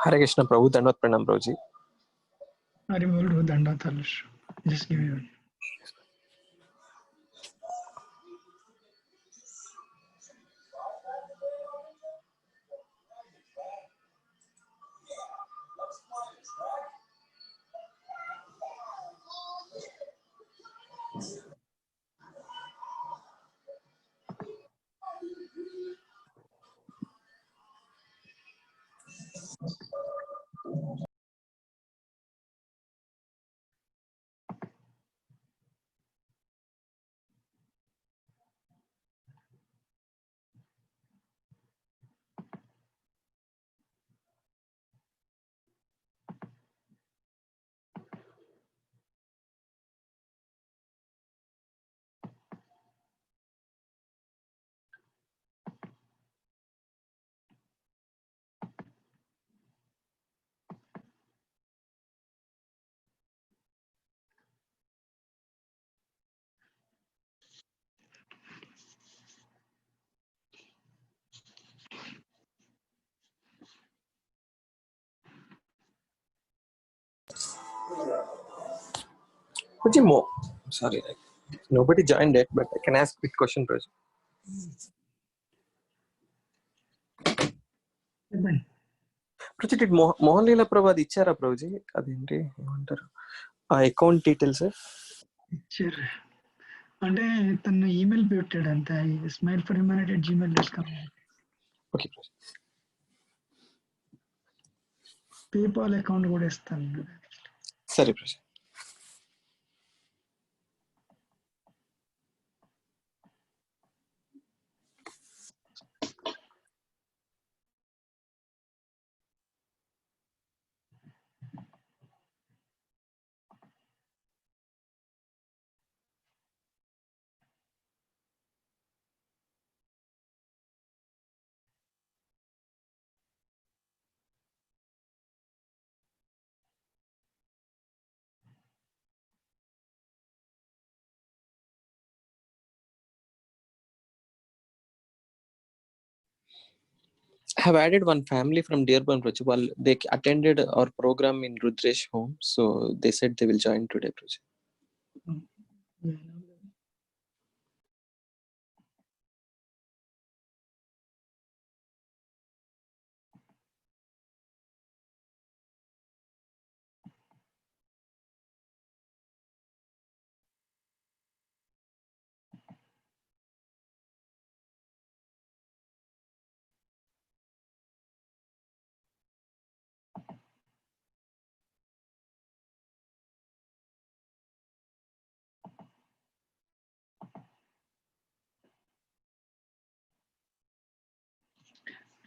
Hare Krishna Prabhu, Dandavat Pranam Prabhuji. Hari Bol Dandavat Harish. Just give me one. Prabhuji, sorry, nobody joined it, but I can ask quick question, Prabhuji. Prabhuji, did Mohan Leela Prabhu అది ఇచ్చారా Prabhuji? అదేంటి ఏమంటారు ఆ account details ఇచ్చారు అంటే తను email పెట్టాడు అంతే smile4humanity@gmail.com. ఓకే పేపాల్ అకౌంట్ కూడా ఇస్తాను. సరే Prabhuji. I have added one family from Dearborn, Prabhuji. Well, they attended our program in Rudresh home, so they said they will join today, Prabhuji.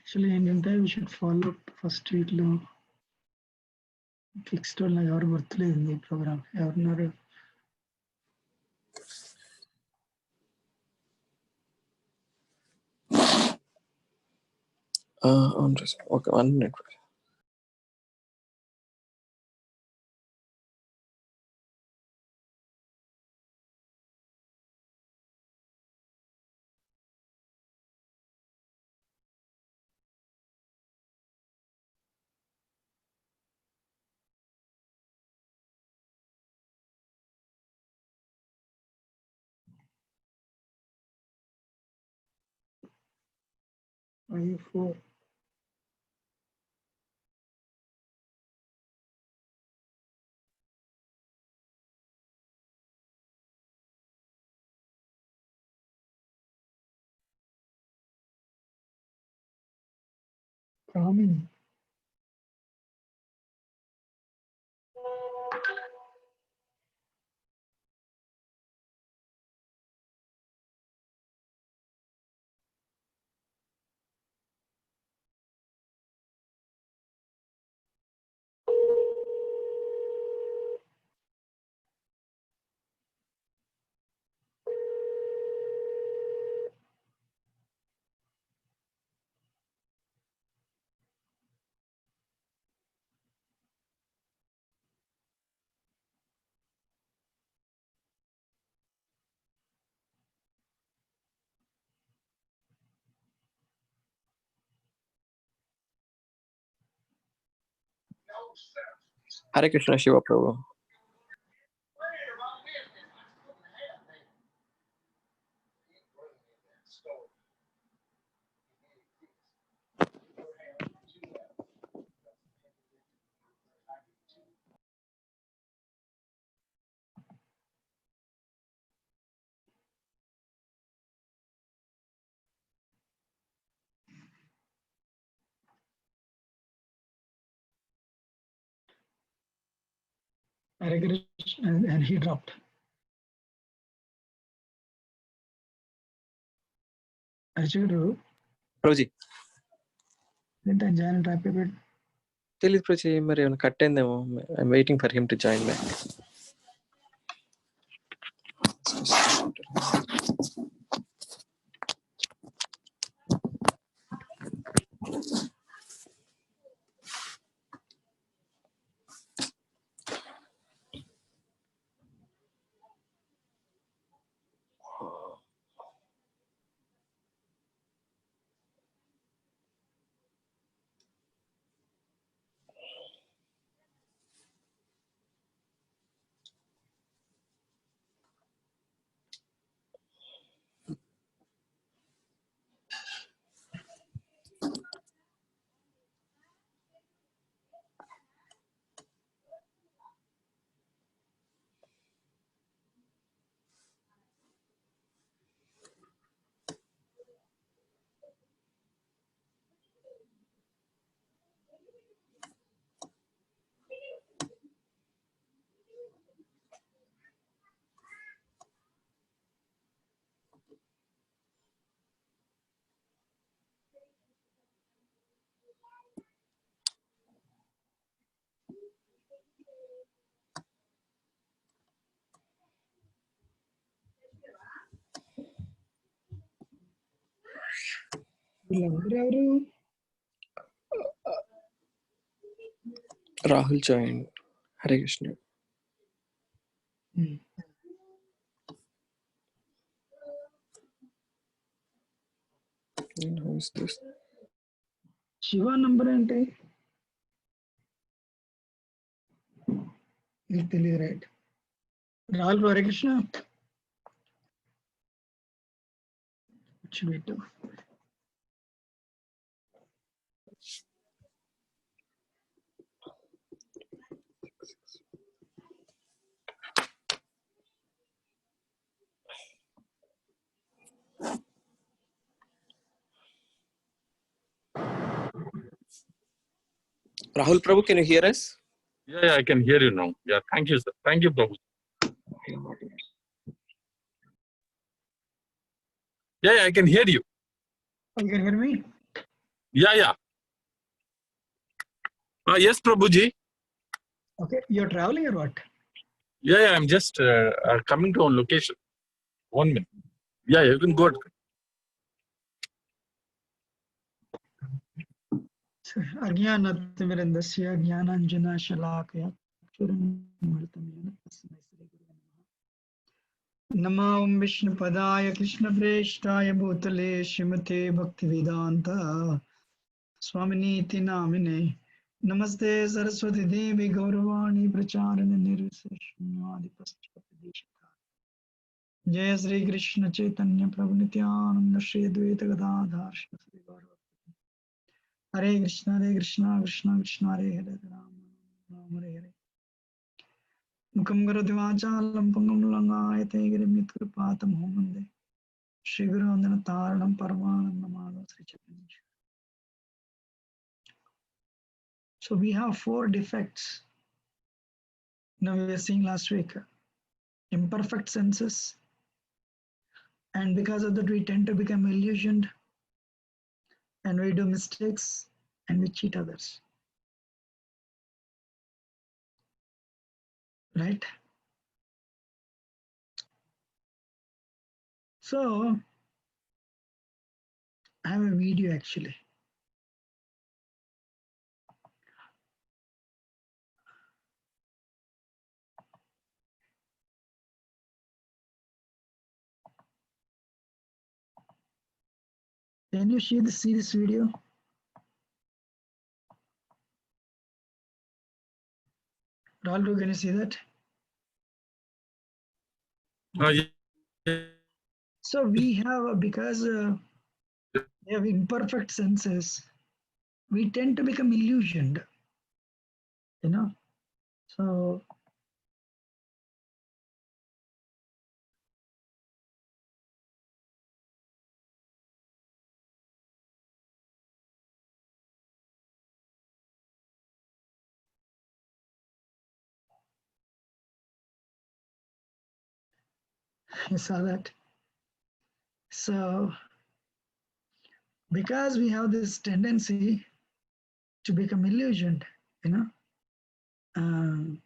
Actually ఏంటంటే we should follow first వీక్లో fixed వాళ్ళు నాకు ఎవరు గుర్తులేదు ఈ programme ఎవరున్నారు. Okay, 1 minute. I4 Kamini Hare Krishna Shiva Prabhu. Hare Krishna, and he dropped. Archuru, Prabhuji. didn't I join and type a bit? తెలియదు ప్రజీ మరి ఏమైనా కట్ అయిందేమో. I'm waiting for him to join back. Rahul join. Hare Krishna. Shiva number ఏంటి? ఇది తెలియదు. Right. Rahul Hare Krishna. పెట్టు. Rahul Prabhu, can you hear us? Yeah, I can hear you now. Yeah, thank you, sir. Thank you, Prabhu. Yeah, I can hear you. You can hear me? Yeah. Yes, Prabhuji. Okay, you're traveling or what? Yeah, I'm just coming to on location. 1 minute. Yeah, you can go. अज्ञानतिमिरन्दस्य ज्ञानाञ्जनशलाकया चक्षुरुन्मिलितं तस्मै श्रीगुरवे नमः। नमो विष्णुपदाय कृष्णप्रेष्ठाय भूतले श्रीमते भक्तिवेदान्त स्वामिनीति नामिने नमस्ते सरस्वती देवी गौरवाणी प्रचारिणे निर्विशेषशून्यवादिपश्चात्देशता। जय श्री कृष्ण चैतन्य प्रभु नित्यानंद श्री द्वैत गदाधर श्री गौर हरे कृष्ण कृष्ण कृष्ण हरे हरे राम राम हरे हरे। मुखं करोति वाचालं पङ्गुं लङ्घयते गिरिं यत्कृपातमहं वन्दे श्रीगुरुवन्दनतारणं परमानन्दमाधवं श्रीचैतन्यं। So we have 4 defects. Now we were seeing last week imperfect senses, and because of that we tend to become illusioned and we do mistakes and we cheat others, right? So I have a video actually. Can you see this video? Raldo, can you see that? Yeah. So we have, because we have imperfect senses, we tend to become illusioned, you know. So you saw that. So because we have this tendency to become illusioned, you know, um,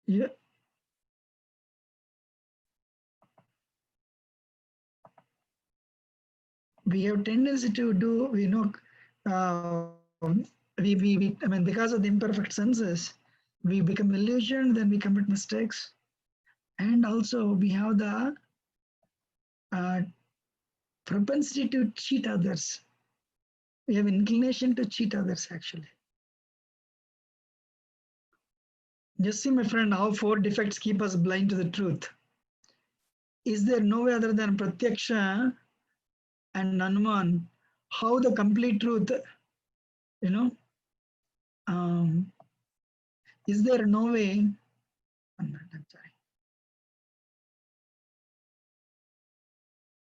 yeah, we have tendency to do, you know, I mean, because of the imperfect senses, we become illusioned, then we commit mistakes, and also we have the uh, propensity to cheat others. We have inclination to cheat others, actually. Just see, my friend, how four defects keep us blind to the truth. Is there no way other than Pratyaksha and Hanuman how the complete truth, you know, um, is there no way, I'm sorry,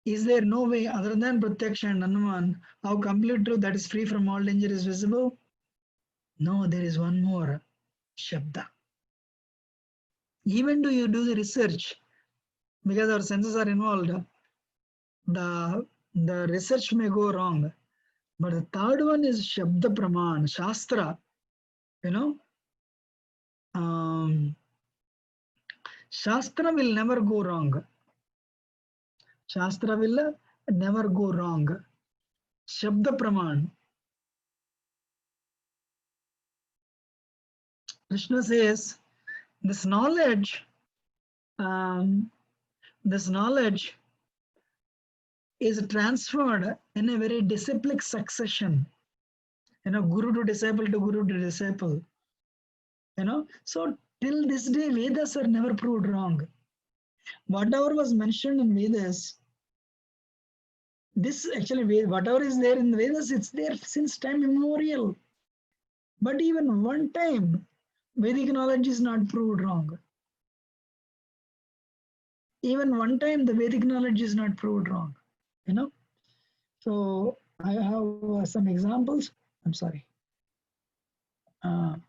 is there no way other than Pratyaksha and Hanuman how complete truth that is free from all danger is visible? No, there is one more, Shabda. Even do you do the research, because our senses are involved, the research may go wrong. But the third one is Shabda Praman, Shastra, you know. Shastra will never go wrong. Shastra will never go wrong. Shabda Praman. Krishna says, this knowledge, um, this knowledge is transferred in a very disciplic succession. You know, guru to disciple to guru to disciple. You know, so till this day, Vedas are never proved wrong. Whatever was mentioned in Vedas, this actually, whatever is there in the Vedas, it's there since time immemorial. But even one time, Vedic knowledge is not proved wrong. Even one time, the Vedic knowledge is not proved wrong. You know. So I have some examples. I'm sorry. The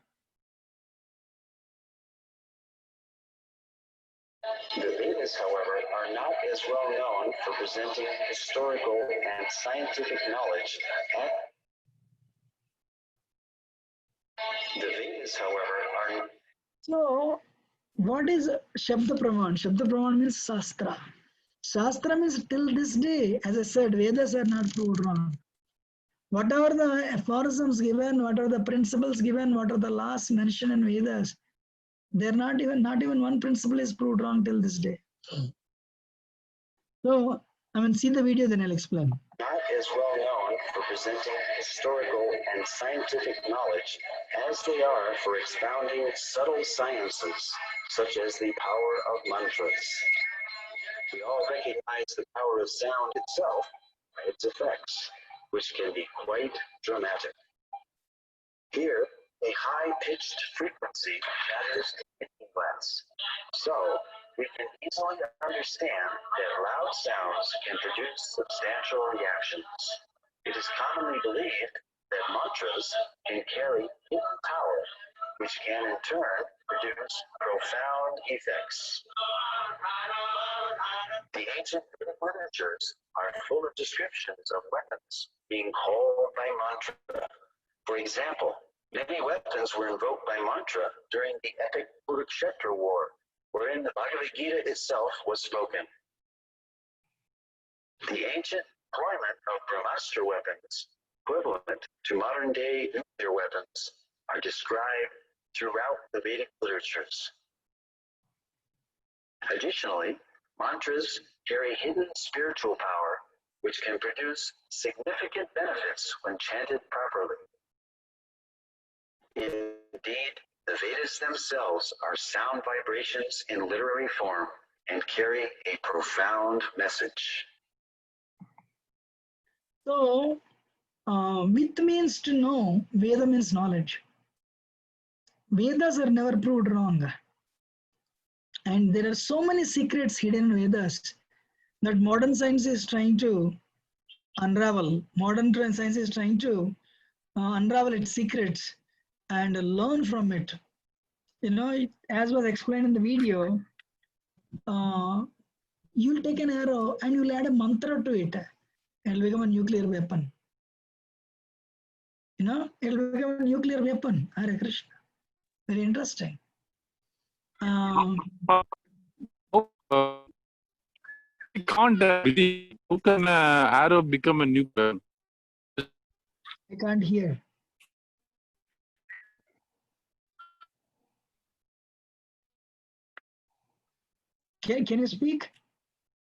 Vedas, however, are not as well known for presenting historical and scientific knowledge. The Vedas, however, are... So what is Shabda Praman? Shabda Praman means Shastra. Shastra means till this day, as I said, Vedas are not proved wrong. Whatever the aphorisms given, what are the principles given, what are the laws mentioned in Vedas, they're not even one principle is proved wrong till this day. So, I mean, see the video, then I'll explain. Not as well known for presenting historical and scientific knowledge as they are for expounding subtle sciences, such as the power of mantras. We all recognize the power of sound itself by its effects, which can be quite dramatic. Here, a high-pitched frequency matters less. So, we can easily understand that loud sounds can produce substantial reactions. It is commonly believed that mantras can carry hidden power, which can in turn produce profound effects. The ancient Vedic literatures are full of descriptions of weapons being called by mantra. For example, many weapons were invoked by mantra during the epic Kurukshetra war, wherein the Bhagavad-Gita itself was spoken. The ancient deployment of Brahmastra weapons, equivalent to modern-day nuclear weapons, are described throughout the Vedic literatures. Additionally, mantras carry hidden spiritual power, which can produce significant benefits when chanted properly. Indeed, the Vedas themselves are sound vibrations in literary form and carry a profound message. So, with means to know, Veda means knowledge. Vedas are never proved wrong. And there are so many secrets hidden in Vedas that modern science is trying to unravel. Modern science is trying to unravel its secrets and learn from it. You know, as was explained in the video, you'll take an arrow and you'll add a mantra to it. It'll become a nuclear weapon. You know, it'll become a nuclear weapon. Hare Krishna. Very interesting. We can't believe. How can an arrow become a nuclear? I can't hear. Can you speak?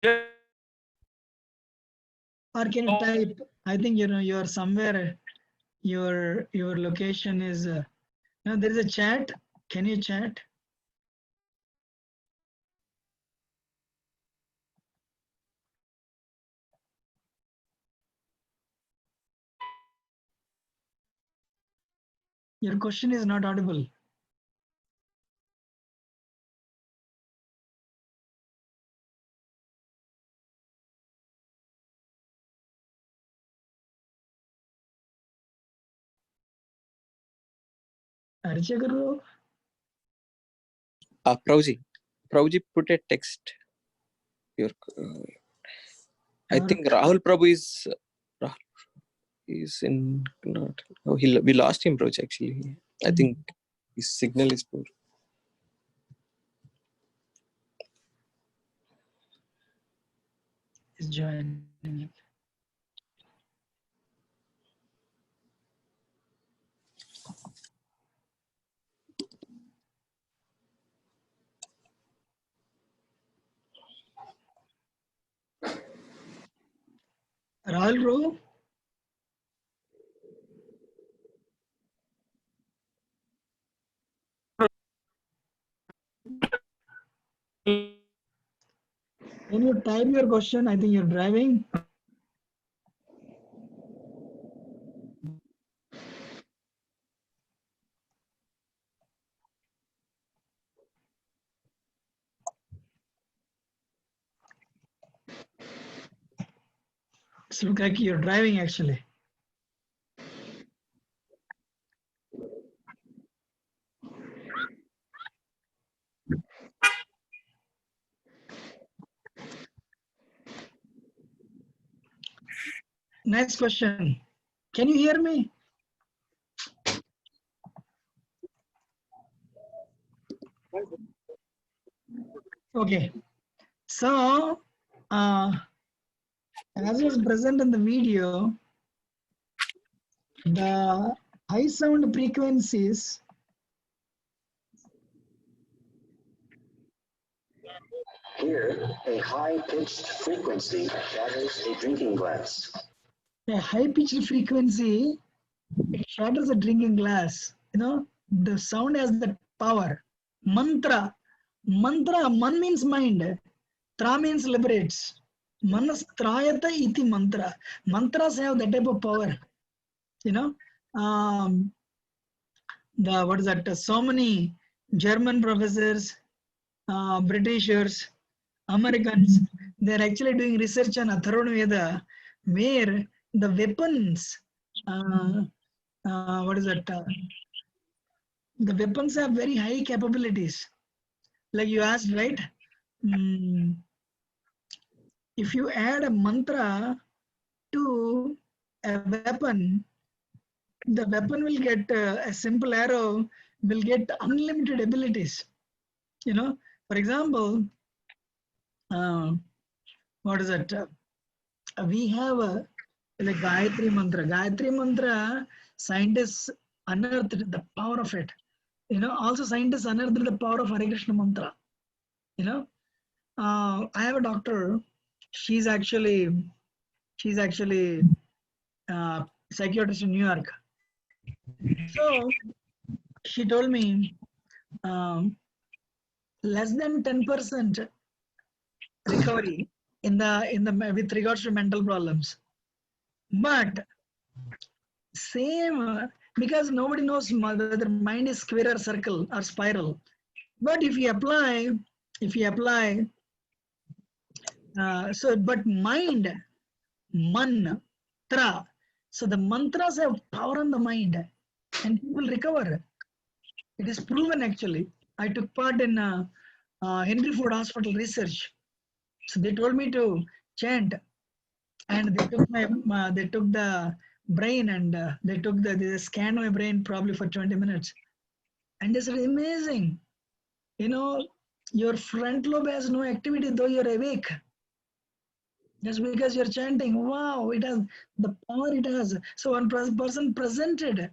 Yeah. Or can you type? I think you are somewhere. Your location is. No, there is a chat. Can you chat? Your question is not audible. Archagaru, Prabhuji put a text. I think Rahul Prabhu is in. Not. Oh, we lost him, Prabhuji. Actually, I think his signal is poor. is joining. Rahul Prabhu. Can you type your question? I think you're driving. It looks like you're driving actually. Next question. Can you hear me? Okay. So, as was present in the video, the high sound frequencies Here, a high-pitched frequency shatters a drinking glass. a high pitched frequency, it shatters a drinking glass. You know, the sound has that power. Mantra. Mantra, man means mind. Tra means liberates. Manas trayata iti mantra. Mantras have that type of power. You know, what is that? So many German professors, Britishers, Americans, they're actually doing research on Atharvana Veda, where the weapons, what is that? The weapons have very high capabilities. Like you asked, right? If you add a mantra to a weapon, the weapon will get a simple arrow will get unlimited abilities. You know, for example, what is it? We have like Gayatri Mantra. Gayatri Mantra, scientists unearthed the power of it. You know, also scientists unearthed the power of Hare Krishna Mantra. You know, I have a doctor. She's She's actually psychiatrist in New York. So she told me less than 10% recovery in the with regards to mental problems. But same because nobody knows whether mind is square or circle or spiral. But if you apply, but mind, mantra. So the mantras have power on the mind, and people recover. It is proven actually. I took part in Henry Ford Hospital research. So they told me to chant, and they took they took the brain and they scanned my brain probably for 20 minutes, and they said amazing. You know, your front lobe has no activity though you're awake. Just because you're chanting, wow, it has the power it has. So one person presented,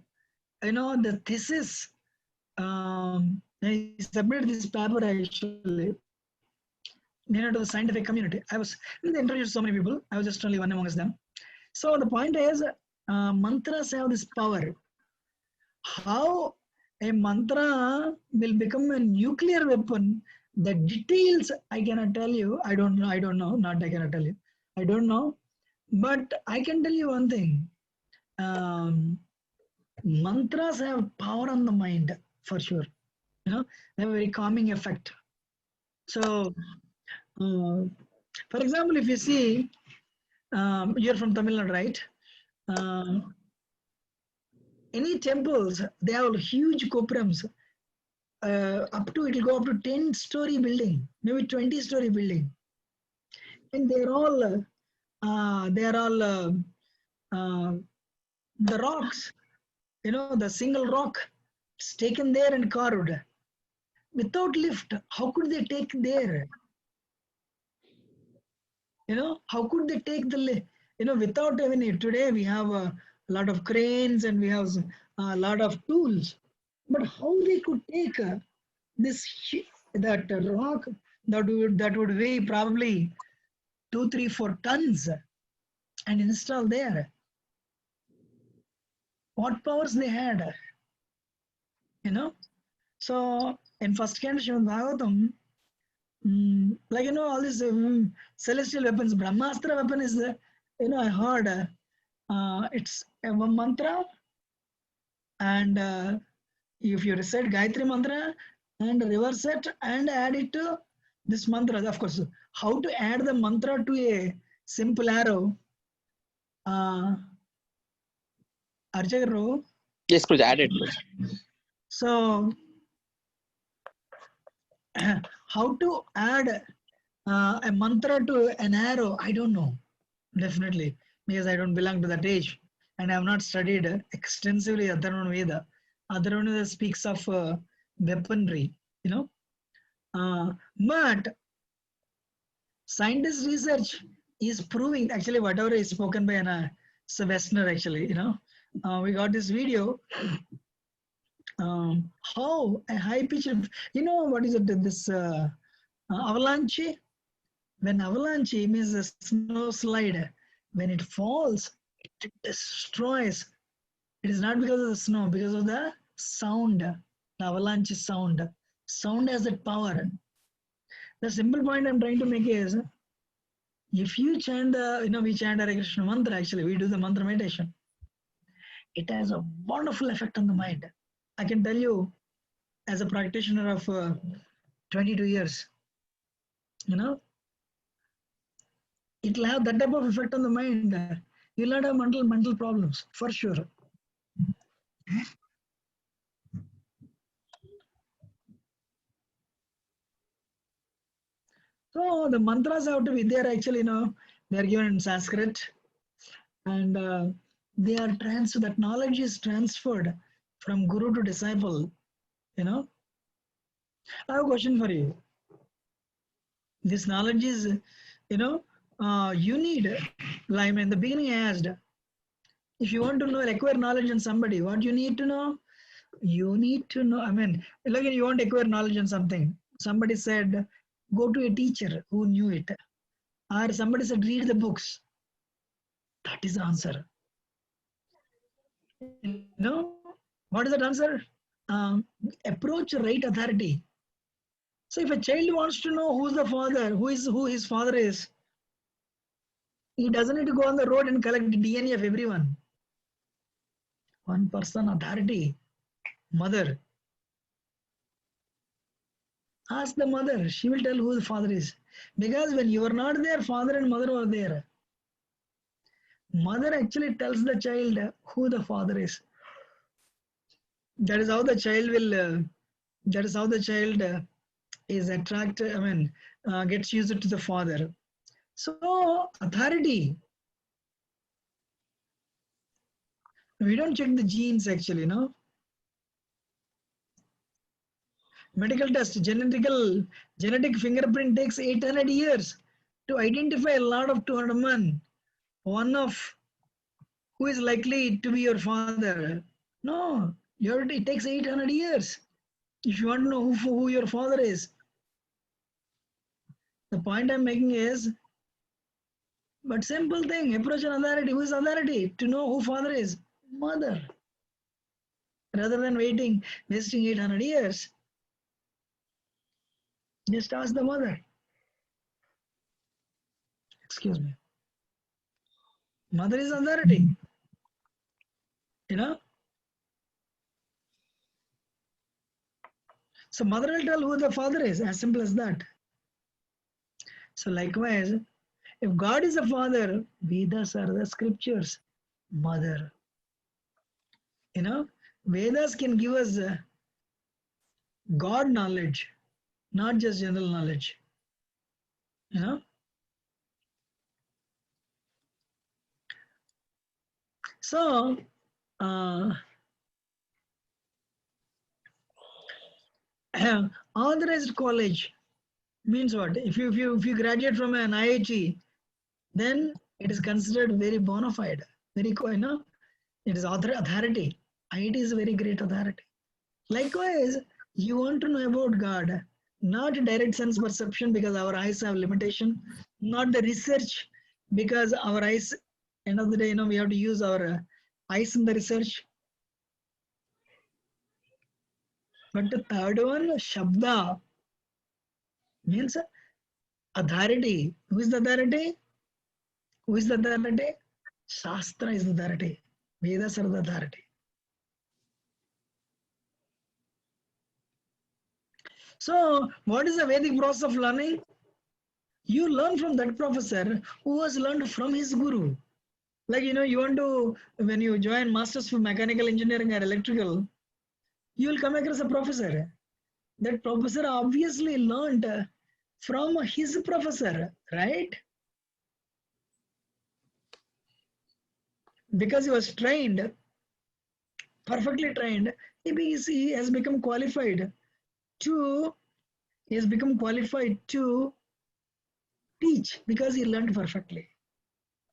the thesis. I submitted this paper actually, to the scientific community. I introduced so many people. I was just only one amongst them. So the point is, mantras have this power. How a mantra will become a nuclear weapon, the details I cannot tell you. I don't know. Not I cannot tell you. I don't know. But I can tell you one thing. Mantras have power on the mind for sure. They have a very calming effect. So, for example, if you see, you're from Tamil Nadu, right? Any temples, they have huge gopurams. It'll go up to 10-story building, maybe 20-story building, and they're all the rocks. The single rock, it's taken there and carved without lift. How could they take there? How could they take the without even today we have a lot of cranes and we have a lot of tools, but how they could take that rock that would weigh probably 2, 3, 4 tons and install there? What powers they had? So in first canto Srimad Bhagavatam, all these celestial weapons, Brahmastra weapon is I heard it's a mantra, and if you recite Gayatri mantra and reverse it and add it to this mantra, of course, how to add the mantra to a simple arrow? Archagaru. Yes, Proj, added. Proj. So, how to add a mantra to an arrow? I don't know, definitely, because I don't belong to that age and I have not studied extensively Atharvana Veda. Atharvana Veda speaks of weaponry, but scientist research is proving actually whatever is spoken by an Westner actually, we got this video. How a high pitch, what is it? This avalanche. When avalanche means a snow slide, when it falls, it destroys. It is not because of the snow, because of the sound, the avalanche sound. Sound has that power. The simple point I'm trying to make is, if you chant we chant Hare Krishna mantra, actually, we do the mantra meditation. It has a wonderful effect on the mind. I can tell you, as a practitioner of 22 years, it'll have that type of effect on the mind. You'll not have mental problems, for sure. So the mantras have to be there actually, they're given in Sanskrit, and they are that knowledge is transferred from guru to disciple, I have a question for you. This knowledge is, you need, like in the beginning I asked, if you want to acquire knowledge on somebody, what you need to know? You need to know, like you want to acquire knowledge on something. Somebody said, go to a teacher who knew it. Or somebody said, read the books. That is the answer. You know, what is that answer? Approach right authority. So if a child wants to know who's the father, who his father is, he doesn't need to go on the road and collect DNA of everyone. One person authority, mother. Ask the mother, she will tell who the father is. Because when you are not there, father and mother are there. Mother actually tells the child who the father is. That is how the child will. That is how the child is attracted. Gets used to the father. So authority. We don't check the genes actually, no. Medical test, genetic fingerprint takes 800 years to identify a lot of 200 men. One of who is likely to be your father. No, it takes 800 years if you want to know who your father is. The point I'm making is, but simple thing, approach an authority. Who is authority? To know who father is? Mother. Rather than wasting 800 years, just ask the mother. Excuse me. Mother is authority. You know? So mother will tell who the father is, as simple as that. So likewise, if God is a father, Vedas are the scriptures. Mother. You know, Vedas can give us God knowledge, not just general knowledge. You know? So, authorized college means what? If you graduate from an IIT, then it is considered very bona fide, very, you know, it is authority. IIT is a very great authority. Likewise, you want to know about God, not direct sense perception because our eyes have limitation, not the research because our eyes, end of the day, you know, we have to use our eyes in the research. But the third one, Shabda, means authority. Who is the authority? Who is the authority? Shastra is the authority. Vedas are the authority. So, what is the Vedic process of learning? You learn from that professor who has learned from his guru. Like, you know, you want to, when you join Masters for Mechanical Engineering or Electrical, you will come across a professor. That professor obviously learned from his professor, right? Because he was trained, perfectly trained, he has become qualified to teach because he learned perfectly.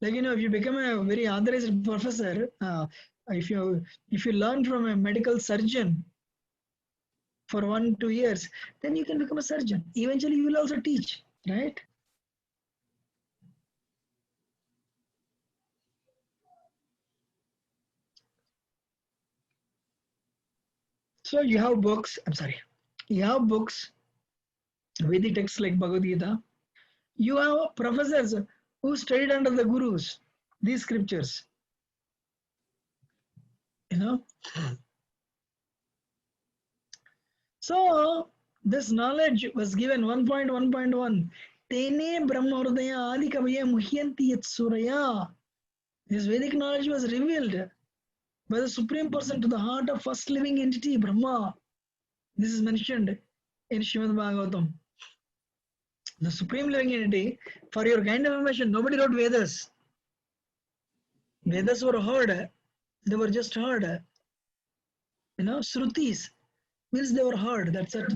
Like, you know, if you become a very authorized professor, if you learn from a medical surgeon for 1-2 years, then you can become a surgeon. Eventually, you will also teach, right? So you have books. You have books, Vedic texts like Bhagavad-Gita. You have professors who studied under the gurus, these scriptures. You know. So this knowledge was given 1.1.1. Tene Brahma Hrudaya Adi Kavaya Muhyanti Yat Suraya. This Vedic knowledge was revealed by the Supreme Person to the heart of first living entity, Brahma. This is mentioned in Srimad Bhagavatam. The Supreme Living Entity, for your kind of information, nobody wrote Vedas. Vedas were heard. They were just heard. You know, Shrutis means they were heard. That's it.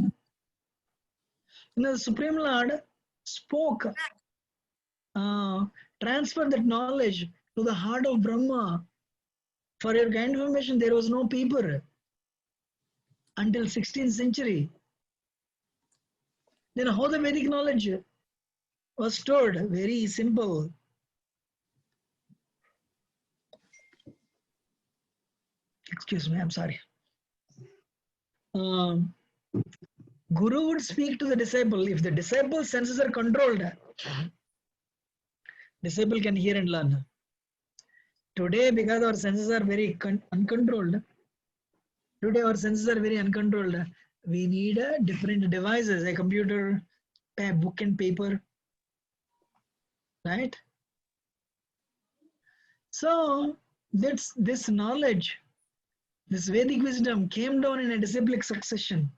You know, the Supreme Lord spoke, transferred that knowledge to the heart of Brahma. For your kind of information, there was no paper until 16th century. Then how the Vedic knowledge was stored? Very simple. excuse me, I'm sorry. Guru would speak to the disciple. If the disciple's senses are controlled, disciple can hear and learn. Today, because our senses are very uncontrolled, we need different devices, a computer, a book and paper, right? So that's this knowledge, this Vedic wisdom came down in a disciplic succession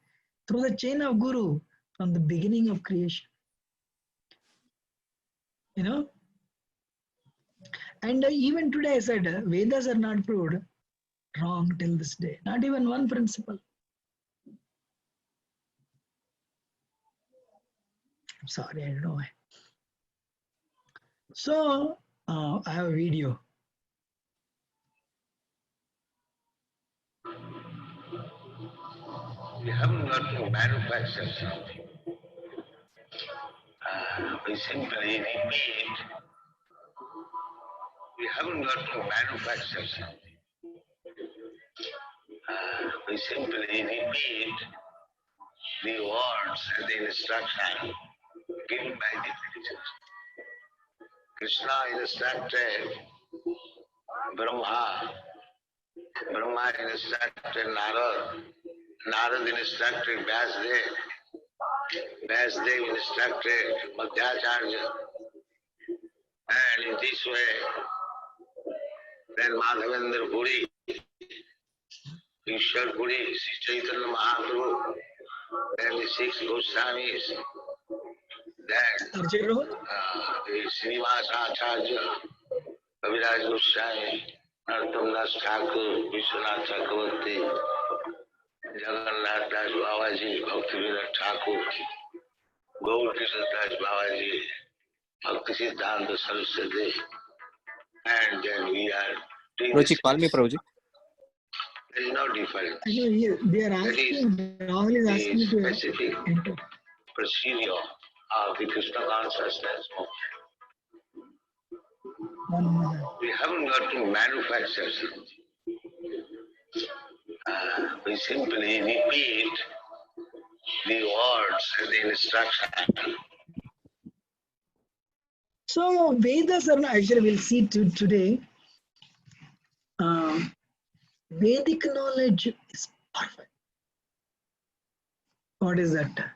through the chain of Guru from the beginning of creation. You know? And even today I said, Vedas are not proved wrong till this day. Not even one principle. I'm sorry, I don't know why. So, I have a video. We haven't got to manufacture something. We simply repeat. We haven't got to manufacture something. We simply repeat the words and the instruction given by the teachers. Krishna instructed Brahma. Brahma instructed Narad. Narad instructed Vyasdev. Vyasdev instructed Madhyacharya. And in this way, then Madhavendra Puri, Ishwar Puri, Sri Chaitanya Mahaprabhu, then the six Goswamis, then the Srinivasa Acharya, Kaviraj Goswami, Narottam Das Thakur, Vishwanath Chakravarti, Jagannath Das Babaji, Bhaktivinoda Thakur, Gaur Krishna Das Babaji, Bhakti Siddhanta Saraswati, and then we are doing Prabhuji, call me Prabhuji. There is no difference. Actually, they are asking, Rahul is asking The to specific enter. procedure of the Krishna consciousness movement. 1 minute. We haven't got to manufacture something. We simply repeat the words and the instruction. So Vedas are not, actually we'll see today. Vedic knowledge is perfect. What is that?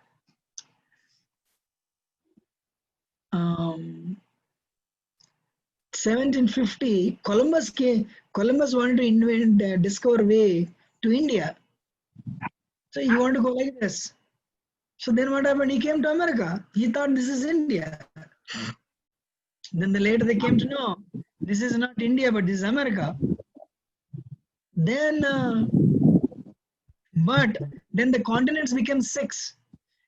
1750, Columbus wanted to invent, discover way to India. So he wanted to go like this. So then what happened? He came to America. He thought this is India. Then later they came to know this is not India, but this is America. Then, but then the continents became 6.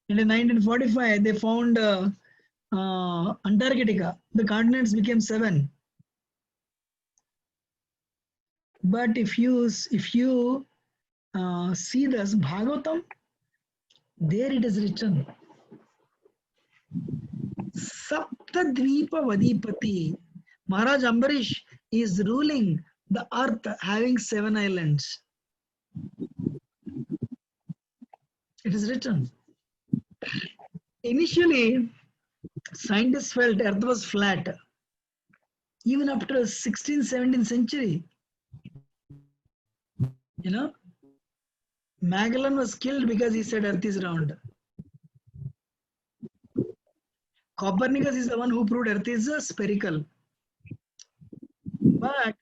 In 1945, they found Antarctica. The continents became 7. But if you see this Bhagavatam, there it is written, Saptadvipa Vadipati. Maharaj Ambarish is ruling the earth having 7 islands. It is written. Initially, scientists felt earth was flat. Even after 16th, 17th century, you know, Magellan was killed because he said earth is round. Copernicus is the one who proved earth is spherical. But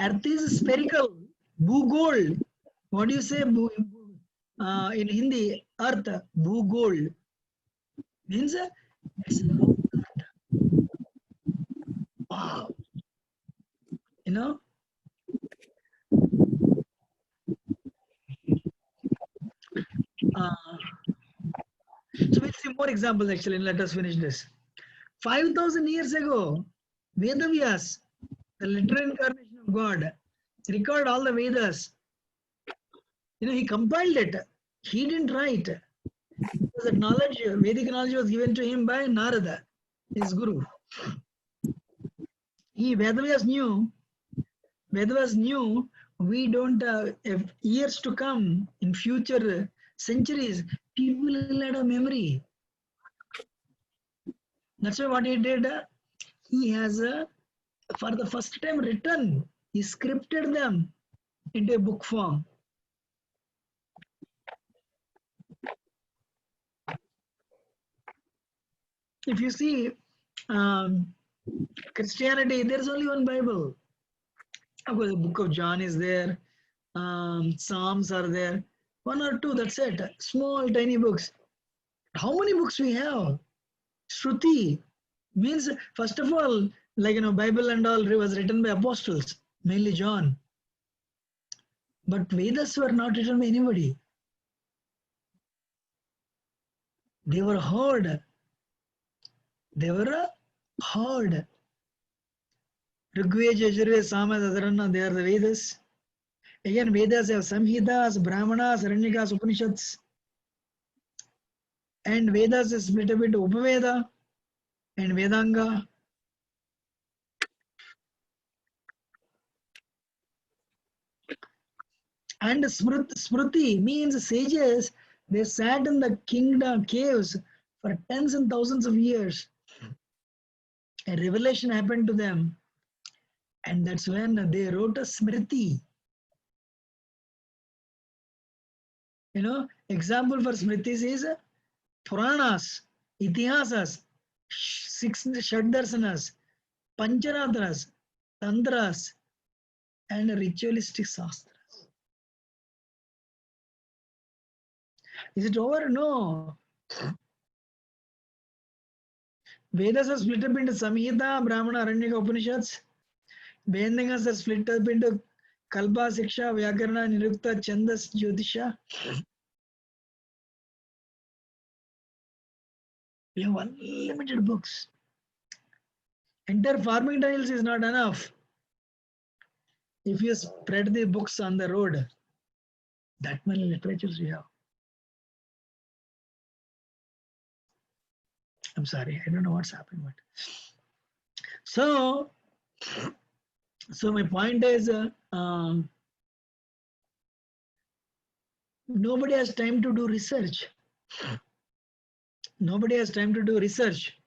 earth is spherical. Bhugol. What do you say in Hindi? Earth. Bhugol. Means it's round. Wow. You know? So we'll see more examples actually, and let us finish this. 5,000 years ago, Vedavyas, the literal incarnation of God, recorded all the Vedas. You know, he compiled it. He didn't write. Because that knowledge, Vedic knowledge was given to him by Narada, his guru. Vedavyas knew Vedas knew we don't have years to come in future centuries. People will have a memory. That's why what he did, he has for the first time written, he scripted them into a book form. If you see Christianity, there's only one Bible. Of course, the book of John is there, Psalms are there, one or two, that's it. Small, tiny books. How many books we have? Shruti means, first of all, like, Bible and all was written by apostles, mainly John. But Vedas were not written by anybody. They were heard. They were heard. Rigveda, Yajurveda, Samad, Adharana, they are the Vedas. Again, Vedas have Samhitas, Brahmanas, Aranyakas, Upanishads. And Vedas is split up into Upaveda and Vedanga. And Smriti means sages. They sat in the kingdom caves for tens and thousands of years. A revelation happened to them. And that's when they wrote a Smriti. Example for Smritis is Puranas, Itihasas, six Shaddarsanas, Pancharatras, Tantras, and ritualistic Shastras. Is it over? No. Vedas are split up into Samhita, Brahmana, Aranyaka, Upanishads. Vedangas are split up into Kalpa, Siksha, Vyakarana, Nirukta, Chandas, Jyotisha. We have unlimited books. Entire farming trials is not enough. If you spread the books on the road, that many literatures we have. I'm sorry, I don't know what's happening, but so my point is, nobody has time to do research. Nobody has time to do research.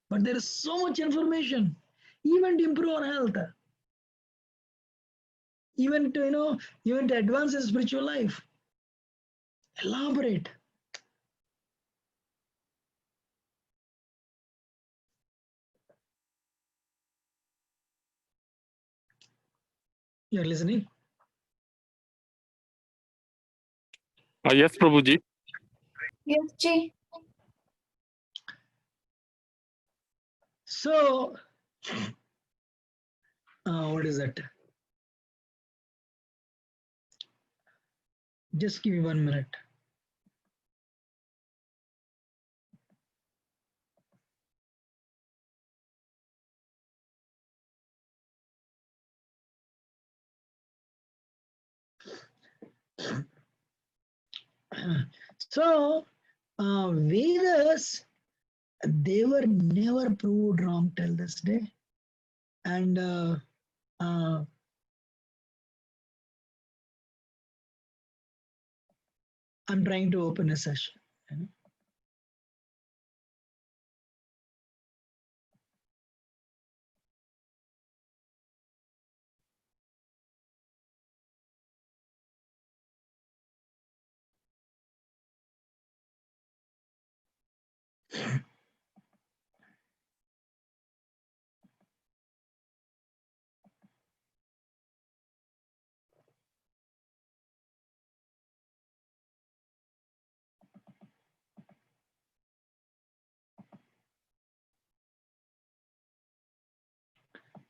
But there is so much information, even to improve our health, even to even to advance in spiritual life. Elaborate. You're listening? Yes, Prabhuji. Yes, Ji. So, what is that? Just give me 1 minute. So, Vedas, they were never proved wrong till this day. And I'm trying to open a session.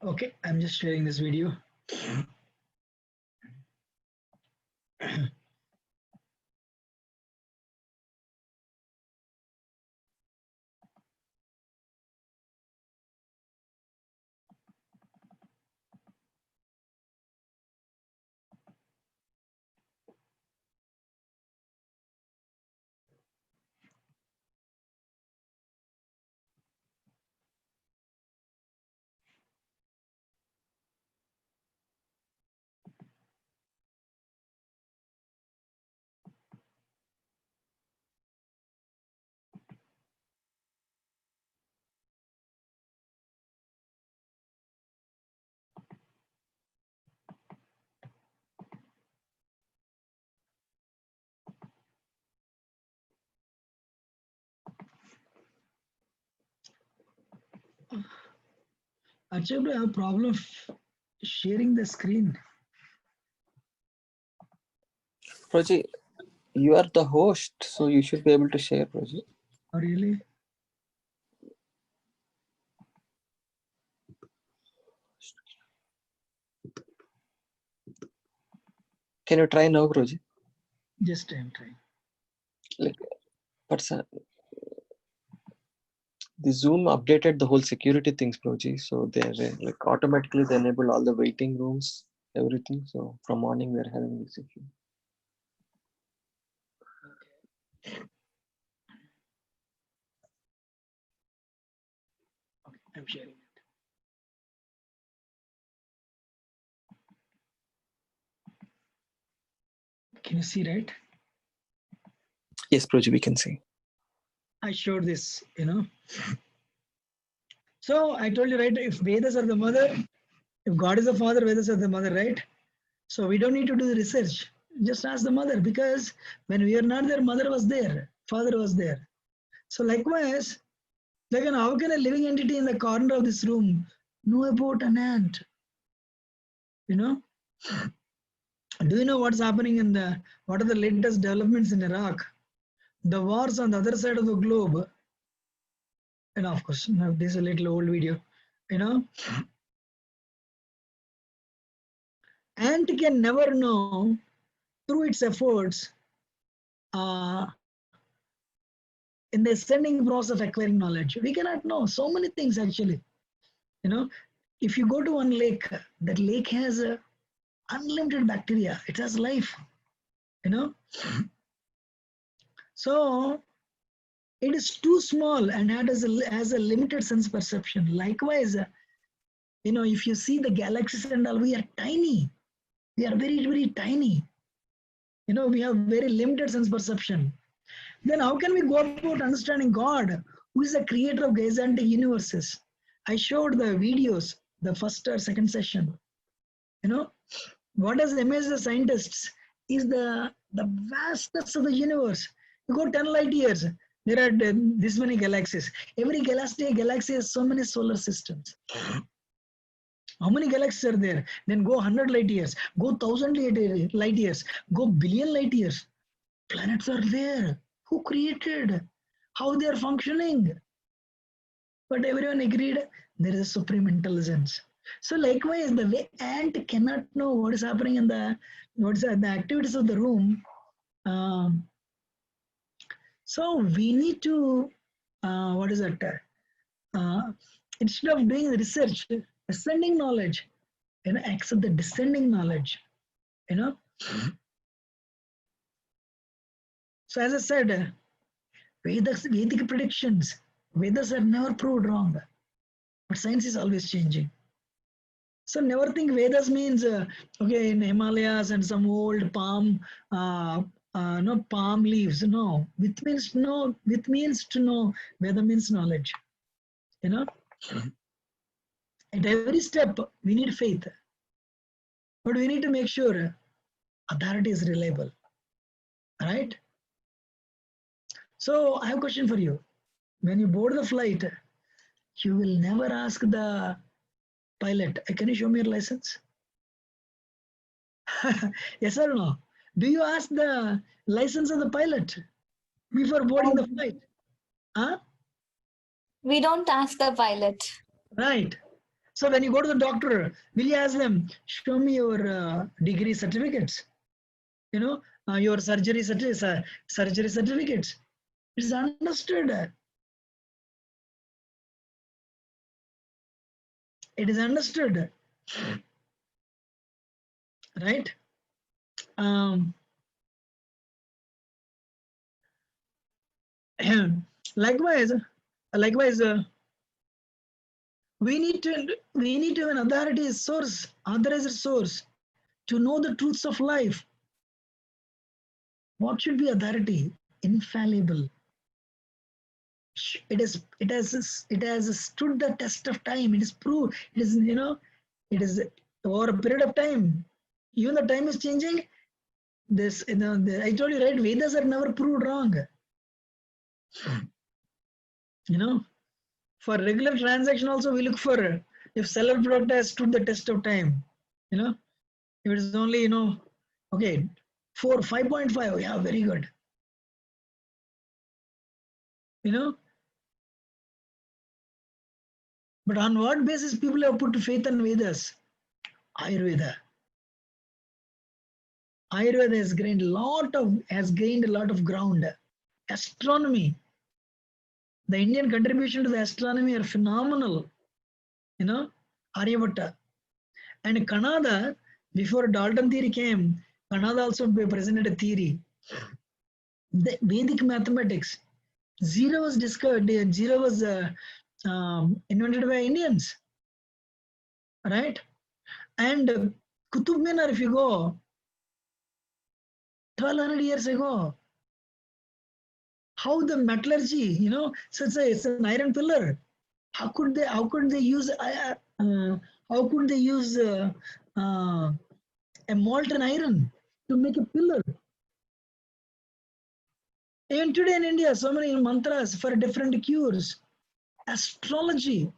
Okay, I'm just sharing this video. Actually, I have a problem sharing the screen. Praji, you are the host, so you should be able to share, Praji. Oh, really? Can you try now, Praji? Just I'm trying. Like, but the Zoom updated the whole security things, Praji. So they're like automatically they enable all the waiting rooms, everything. So from morning we're having this issue. Okay, I'm sharing it. Can you see, right? Yes, Praji, we can see. I showed this, So I told you, right, if Vedas are the mother, if God is the father, Vedas are the mother, right? So we don't need to do the research. Just ask the mother, because when we are not there, mother was there, father was there. So likewise, like, how can a living entity in the corner of this room know about an ant? Do you know what's happening what are the latest developments in Iraq? The wars on the other side of the globe, and of course, now this is a little old video, ant can never know through its efforts in the ascending process of acquiring knowledge. We cannot know so many things actually. If you go to one lake, that lake has unlimited bacteria. It has life. So it is too small and has a limited sense perception. Likewise, if you see the galaxies and all, we are tiny. We are very, very tiny. We have very limited sense perception. Then how can we go about understanding God, who is the creator of gigantic universes? I showed the videos, the first or second session. What has amazed the scientists is the vastness of the universe. You go 10 light years, there are this many galaxies. Every galaxy has so many solar systems. How many galaxies are there? Then go 100 light years, go 1000 light years, go billion light years. Planets are there. Who created? How they are functioning? But everyone agreed there is a supreme intelligence. So likewise, the way ant cannot know what is happening in the activities of the room. So we need to instead of doing research, ascending knowledge, accept the descending knowledge. So as I said, Vedic predictions, Vedas are never proved wrong, but science is always changing. So never think Vedas means okay in Himalayas and some old palm palm leaves. No, with means no. With means to know. Veda means knowledge. At every step we need faith, but we need to make sure authority is reliable. Right? So I have a question for you. When you board the flight, you will never ask the pilot, can you show me your license? Yes or no? Do you ask the license of the pilot before boarding the flight? Huh? We don't ask the pilot. Right. So when you go to the doctor, will you ask them, show me your degree certificates? Your surgery certificates. It's understood. It is understood. Right? Likewise, we need to have an authority source, authorized source, to know the truths of life. What should be authority? Infallible. It has stood the test of time. It is proved. It is it is over a period of time. Even the time is changing. This I told you, right? Vedas are never proved wrong. For regular transaction also we look for If cellular product has stood the test of time, if it is only, okay, 5.5, yeah, very good. But on what basis people have put faith in Vedas? Ayurveda. Ayurveda has gained a lot of ground. Astronomy. The Indian contribution to the astronomy are phenomenal. Aryabhatta. And Kannada, before Dalton theory came, Kannada also presented a theory. The Vedic mathematics. Zero was discovered. Zero was invented by Indians, right? And Qutub Minar, if you go, 1200 years ago, how the metallurgy, so it's an iron pillar. How could they use a molten iron to make a pillar? Even today in India, so many mantras for different cures. Astrology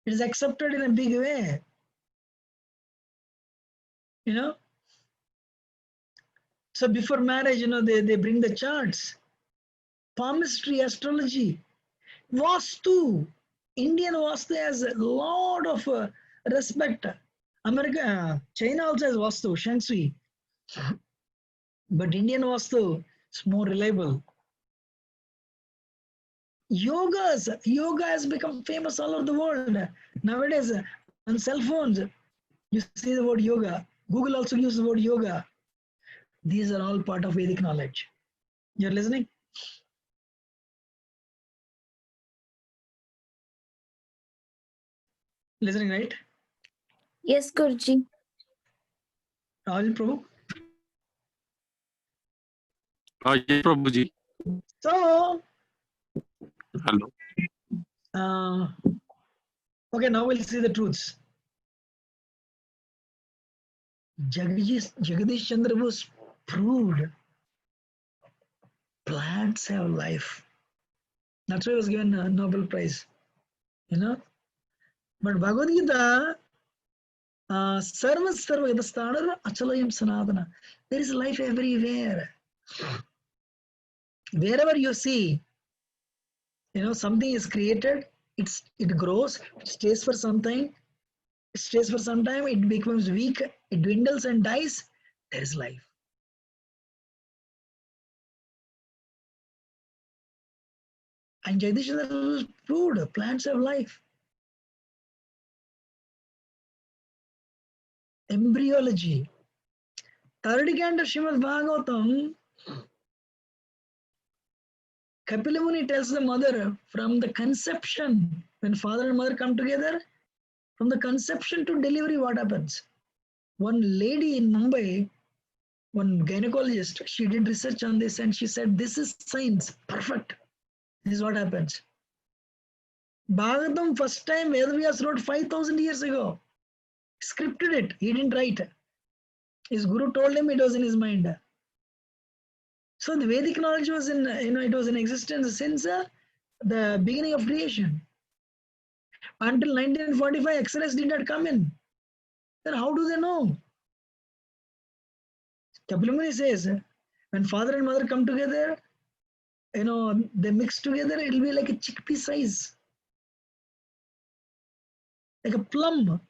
is accepted in a big way. So before marriage, they bring the charts. Palmistry, astrology, Vastu. Indian Vastu has a lot of respect. China also has Vastu, Shang Shui. But Indian Vastu is more reliable. Yoga has become famous all over the world. Nowadays, on cell phones, you see the word yoga. Google also uses the word yoga. These are all part of Vedic knowledge. You're listening? Listening, right? Yes, Guruji. Rahul Prabhu. Yes, Prabhuji. So, Hello. Okay, now we'll see the truths. Jagadish Chandra Bose proved plants have life. That's why he was given a Nobel Prize. But Bhagavad-Gita, Sarva Yadasthanar Achalayam Sanatana. There is life everywhere. Wherever you see, something is created, it grows, it stays for some time, it becomes weak, it dwindles and dies. There is life. And Jagadish Chandra proved plants have life. Embryology. Third canto Srimad Bhagavatam, Kapila Muni tells the mother from the conception, when father and mother come together, from the conception to delivery, what happens? One lady in Mumbai, one gynecologist, she did research on this and she said, this is science, perfect. This is what happens. Bhagavatam, first time Vedavyas wrote 5,000 years ago. Scripted it, he didn't write. His guru told him, it was in his mind. So the Vedic knowledge was in, it was in existence since the beginning of creation. Until 1945, X-rays did not come in. Then how do they know? Kapila Muni says, when father and mother come together, they mix together, it will be like a chickpea size. Like a plum,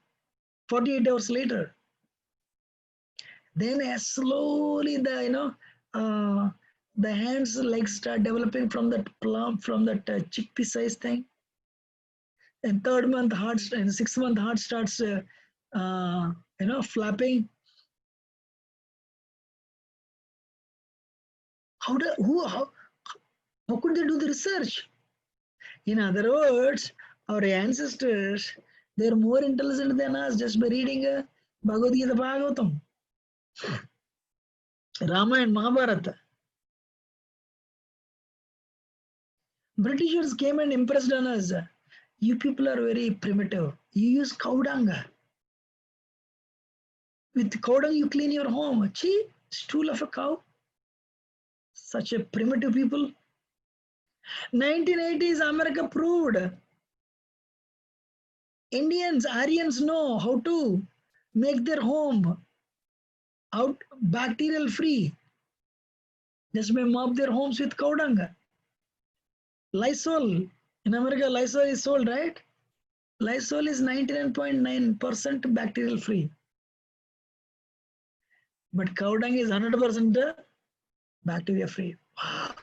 48 hours later. Then as slowly the hands, legs start developing from that plum, from that chickpea size thing. And third month heart, and 6th month heart starts, flapping. How could they do the research? In other words, our ancestors, they're more intelligent than us just by reading Bhagavad-Gita, Bhagavatam, Rama and Mahabharata. Britishers came and impressed on us. You people are very primitive. You use cow dung. With cow dung, you clean your home. Gee, stool of a cow. Such a primitive people. 1980s, America proved Indians, Aryans know how to make their home out bacterial free. Just by mop their homes with cow dung. Lysol. In America, Lysol is sold, right? Lysol is 99.9% bacterial free. But cow dung is 100% bacteria free. Wow.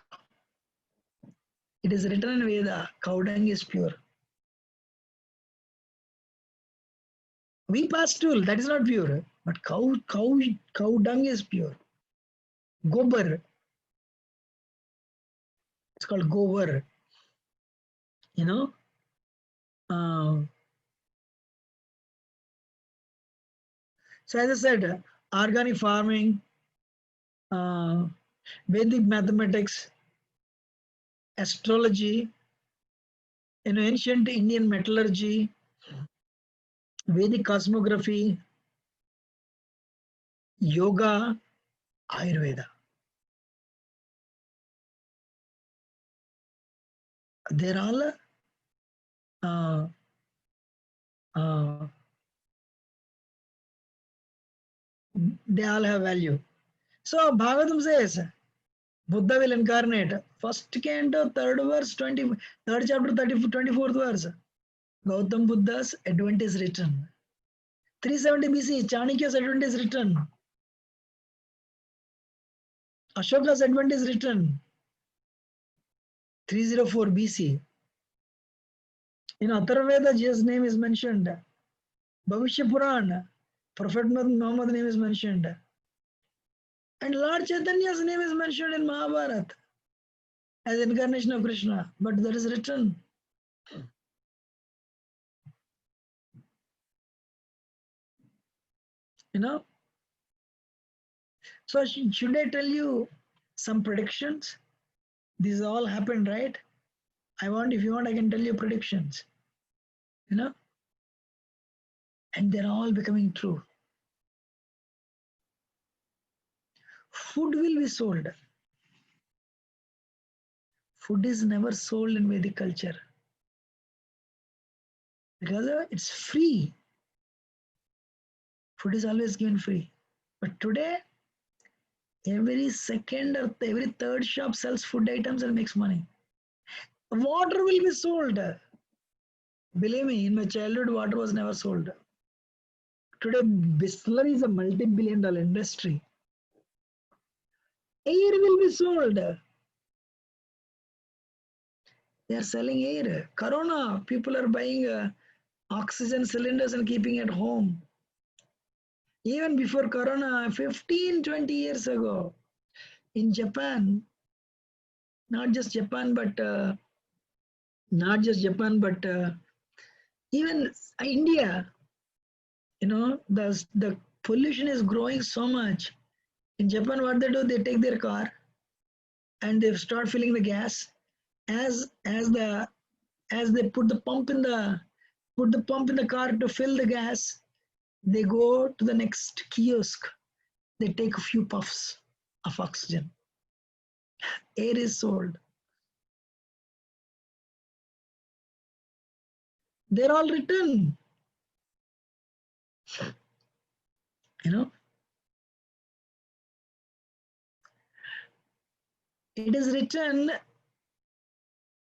It is written in Veda, cow dung is pure. We pass stool, that is not pure. But cow dung is pure. Gobar. It's called gobar. You know? So as I said, organic farming, Vedic mathematics, astrology, ancient Indian metallurgy, Vedic cosmography, yoga, Ayurveda. They're all they all have value. So Bhagavatam says Buddha will incarnate. First canto, third verse, third chapter, 24th verse. Gautam Buddha's advent is written. 370 BC, Chanakya's advent is written. Ashoka's advent is written. 304 BC. In Atharvaveda, Jesus' name is mentioned. Bhavishya Purana, Prophet Muhammad's name is mentioned. And Lord Chaitanya's name is mentioned in Mahabharata as incarnation of Krishna. But that is written. You know? So should I tell you some predictions? These all happened, right? If you want, I can tell you predictions. You know? And they're all becoming true. Food will be sold. Food is never sold in Vedic culture because it's free. Food is always given free. But today, every second or every third shop sells food items and makes money. Water will be sold. Believe me, in my childhood, water was never sold. Today, Bisleri is a multi-billion-dollar industry. Air will be sold. They are selling air. Corona, people are buying oxygen cylinders and keeping at home. Even before Corona, 15, 20 years ago, in Japan, not just Japan, but even India, you know, the pollution is growing so much. In Japan, what they do, they take their car and they start filling the gas. As they put the pump in the car to fill the gas, they go to the next kiosk. They take a few puffs of oxygen. Air is sold. They're all written. You know, it is written.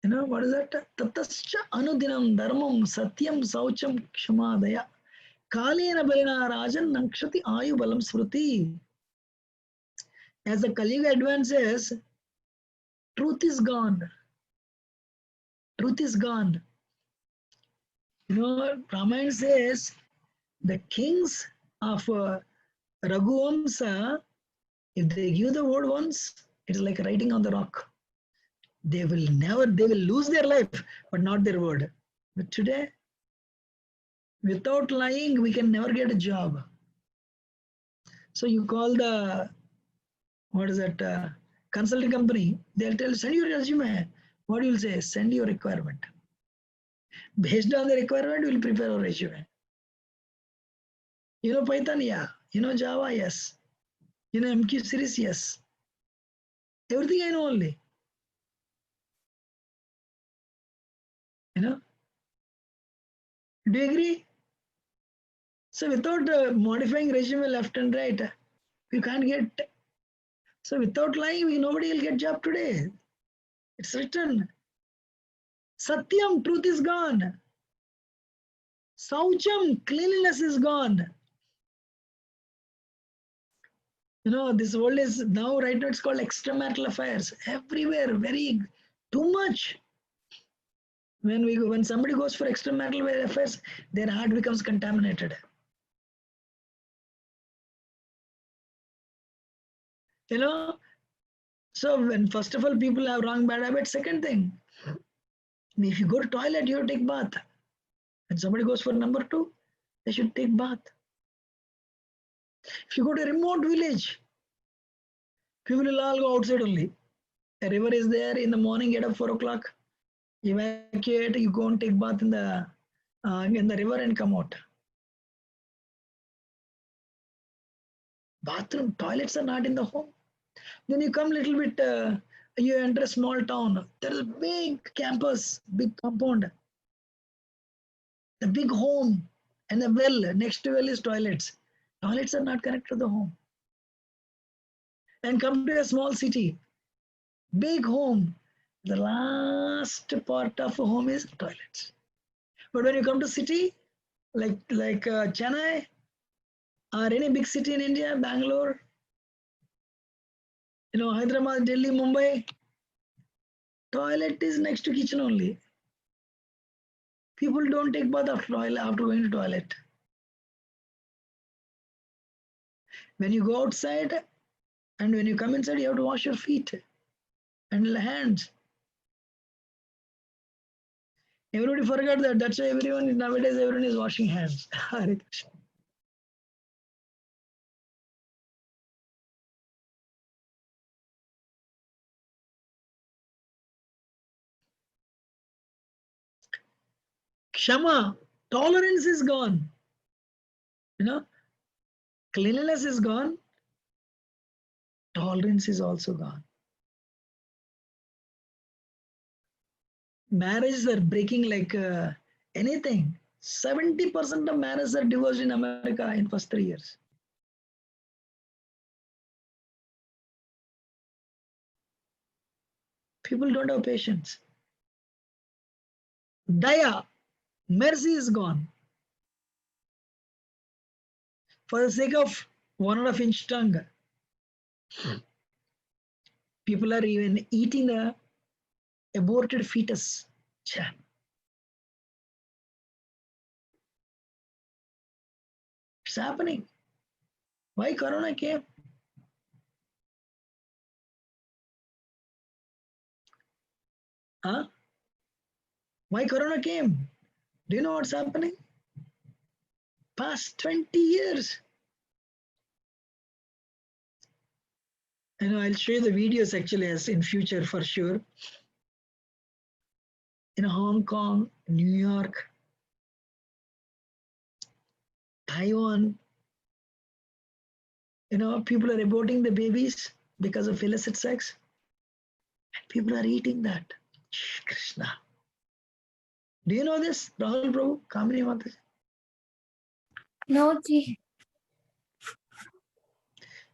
You know, what is that? Tatascha anudinam dharmam satyam saucham kshamadaya kalena balina rajan nakshati ayu balam smriti. As the Kali Yuga advances, truth is gone. Truth is gone. You know, Ramayana says the kings of Raghuvamsa, if they give the word once, it is like writing on the rock. They will lose their life, but not their word. But today, without lying, we can never get a job. So you call the, consulting company, they'll tell, send your resume. What you will say? Send your requirement. Based on the requirement, we'll prepare a resume. You know Python? Yeah. You know Java? Yes. You know MQ series? Yes. Everything I know only. You know? Do you agree? So without modifying resume left and right, you can't get. So without lying, nobody will get job today. It's written. Satyam, truth is gone. Saucham, cleanliness is gone. This world is now, right now, it's called extramarital affairs. Everywhere, very too much. When somebody goes for extramarital affairs, their heart becomes contaminated. So when first of all people have wrong bad habits, second thing, if you go to toilet, you take bath. When somebody goes for number 2, they should take bath. If you go to a remote village, people will all go outside only. A river is there in the morning, get up 4 o'clock, evacuate, you go and take bath in the river and come out. Bathroom, toilets are not in the home. Then you come little bit, you enter a small town. There is a big campus, big compound, the big home, and the well. Next to well is toilets. Toilets are not connected to the home. And come to a small city, big home. The last part of a home is toilets. But when you come to city, like Chennai, or any big city in India, Bangalore, Hyderabad, Delhi, Mumbai, toilet is next to kitchen only. People don't take bath after going to toilet. When you go outside and when you come inside, you have to wash your feet and hands. Everybody forgot that. That's why nowadays everyone is washing hands. Hare Krishna. Kshama, tolerance is gone. Cleanliness is gone. Tolerance is also gone. Marriages are breaking like anything. 70% of marriages are divorced in America in first 3 years. People don't have patience. Daya, mercy is gone. For the sake of 1.5 inch tongue, people are even eating the aborted fetus. It's happening. Why Corona came? Huh? Why Corona came? Do you know what's happening? Past 20 years. I'll show you the videos actually as in future for sure. In Hong Kong, New York, Taiwan, people are aborting the babies because of illicit sex. People are eating that. Krishna. Do you know this? Rahul Prabhu, Kamini Mataji? No, Ji.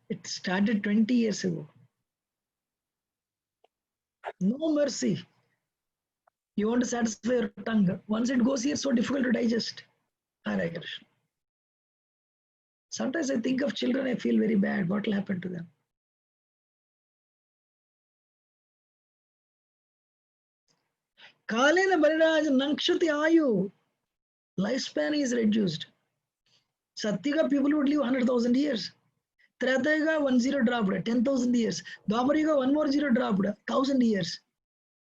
It started 20 years ago. No mercy. You want to satisfy your tongue. Once it goes here, so difficult to digest. Hare Krishna. Sometimes I think of children, I feel very bad. What will happen to them? Kalena Bariraj Nankshati Ayu. Lifespan is reduced. Satyuga people would live 100,000 years. Tretayuga 1 0 dropped, 10,000 years. Dwapara 1 more 0 dropped, 1,000 years.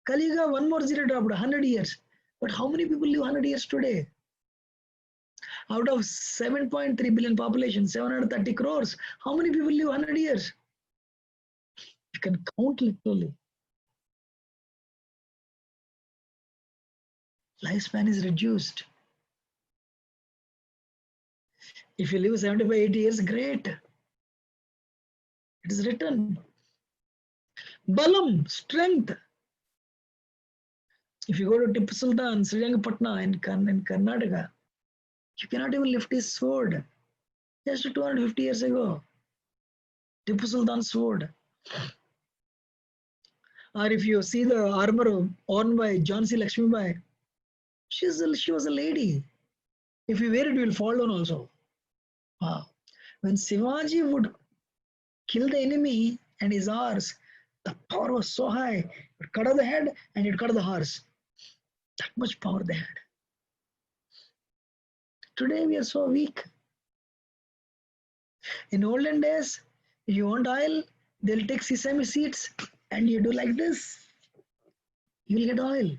Kaliyuga 1 more 0 dropped, 100 years. But how many people live 100 years today? Out of 7.3 billion population, 730 crores, how many people live 100 years? You can count literally. Lifespan is reduced. If you live 75, 80 years, great. It is written. Balam, strength. If you go to Tipu Sultan, Srirangapatna in Karnataka, You cannot even lift his sword. Just 250 years ago. Tipu Sultan's sword. Or if you see the armor worn by Jhansi Lakshmibai, she was a lady. If you wear it, you will fall down also. Wow. When Shivaji would kill the enemy and his horse, the power was so high. It would cut off the head and it cut off the horse. That much power they had. Today we are so weak. In olden days, if you want oil, they'll take sesame seeds and you do like this. You'll get oil.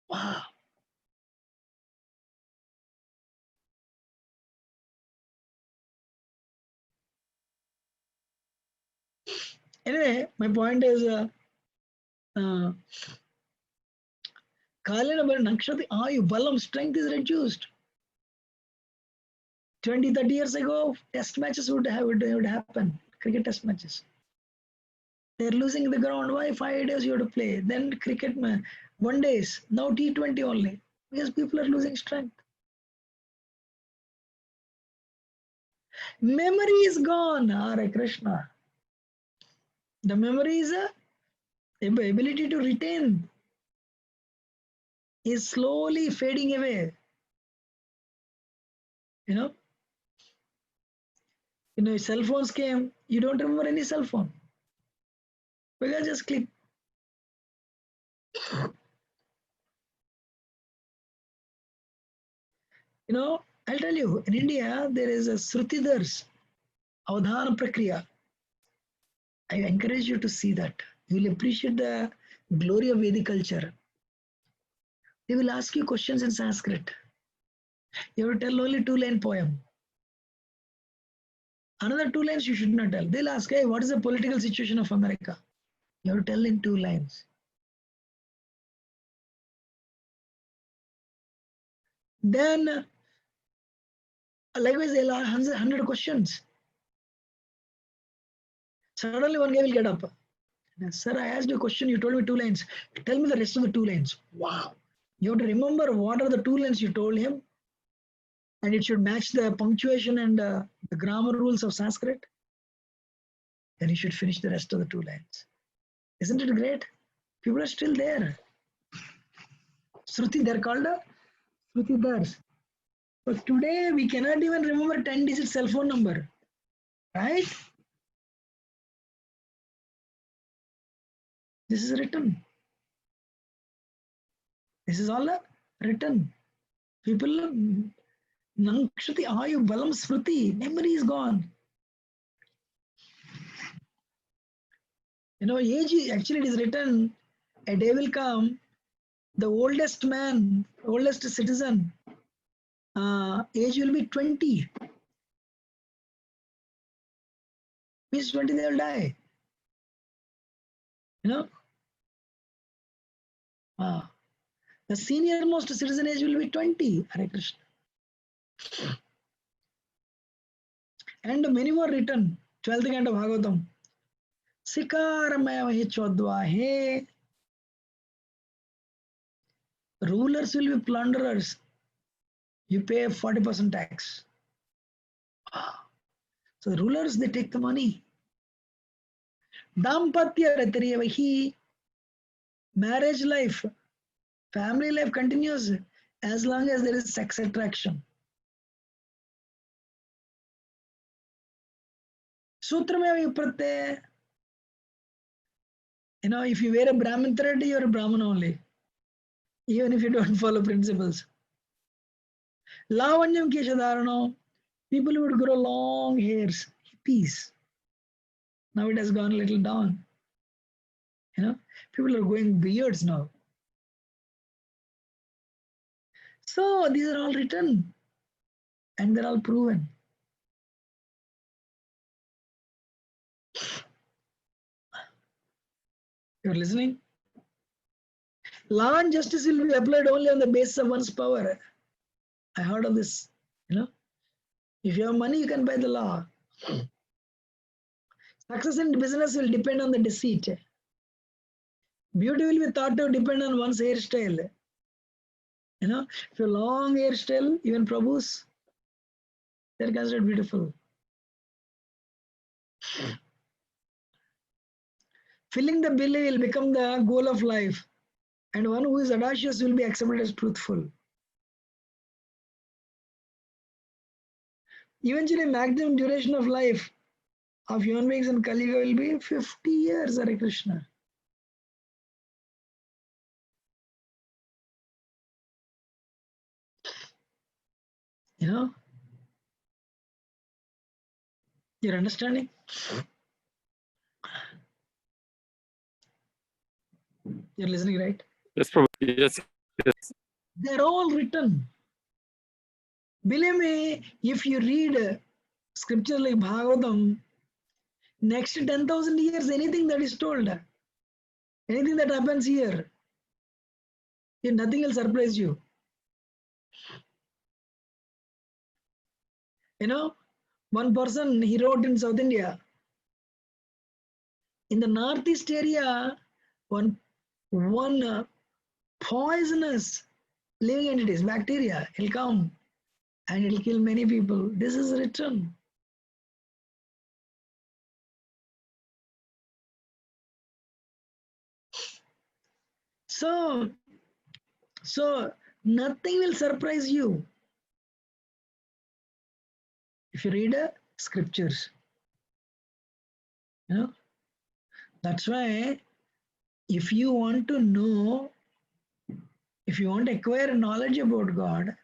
Wow. Anyway, my point is, Nakshati Ayu Balam strength is reduced. 20, 30 years ago, test matches would happen. Cricket test matches. They're losing the ground. Why? 5 days you have to play. Then cricket 1 days. Now T20 only. Because people are losing strength. Memory is gone. Hare Krishna. The memory is ability to retain is slowly fading away. You know, cell phones came, you don't remember any cell phone. Because just click. You know, I'll tell you, in India, there is a Srutidars, Avadhana Prakriya. I encourage you to see that. You will appreciate the glory of Vedic culture. They will ask you questions in Sanskrit. You have to tell only 2-line poem. Another 2 lines you should not tell. They'll ask, hey, what is the political situation of America? You have to tell in 2 lines. Then, likewise, they'll ask 100 questions. Suddenly one guy will get up. Sir, I asked you a question, you told me 2 lines. Tell me the rest of the 2 lines. Wow. You have to remember what are the 2 lines you told him. And it should match the punctuation and the grammar rules of Sanskrit. Then you should finish the rest of the 2 lines. Isn't it great? People are still there. Shruti, they're called Shrutidars. But today we cannot even remember 10-digit cell phone number. Right? This is written. This is all written. People, Nakshati Ayu Balam Smriti, memory is gone. You know, age, actually it is written, a day will come, the oldest man, oldest citizen, age will be 20. Means 20 they will die. You know? The senior most citizen age will be 20. Hare Krishna. And many more written. 12th canto Bhagavatam. Sikaramaya Chodva. Hey. Rulers will be plunderers. You pay 40% tax. So the rulers, they take the money. Dampatya Ratariavahi. Marriage life, family life continues as long as there is sex attraction. Sutrameva Vipratte. You know, if you wear a Brahmin thread, you're a Brahmin only. Even if you don't follow principles. Lavanyam Keshadarano. People would grow long hairs, hippies. Now it has gone a little down. You know, people are going beards now. So these are all written and they're all proven. You're listening? Law and justice will be applied only on the basis of one's power. I heard of this, you know. If you have money, you can buy the law. Success in business will depend on the deceit. Beauty will be thought to depend on one's hairstyle. You know, if you have long hairstyle, even Prabhus, They're considered beautiful. Filling the belly will become the goal of life, and one who is audacious will be accepted as truthful. Eventually, maximum duration of life of human beings in Kali Yuga will be 50 years, Hare Krishna. You know? You're understanding? You're listening, right? Yes, Prabhuji. Yes. Yes. They're all written. Believe me, if you read scripture like Bhagavatam, next 10,000 years, anything that is told, anything that happens here, nothing will surprise you. You know, one person, he wrote in South India, in the northeast area, one poisonous living entities, bacteria, will come and it will kill many people. This is written. So nothing will surprise you if you read scriptures. You know, that's why if you want to know, if you want to acquire knowledge about God,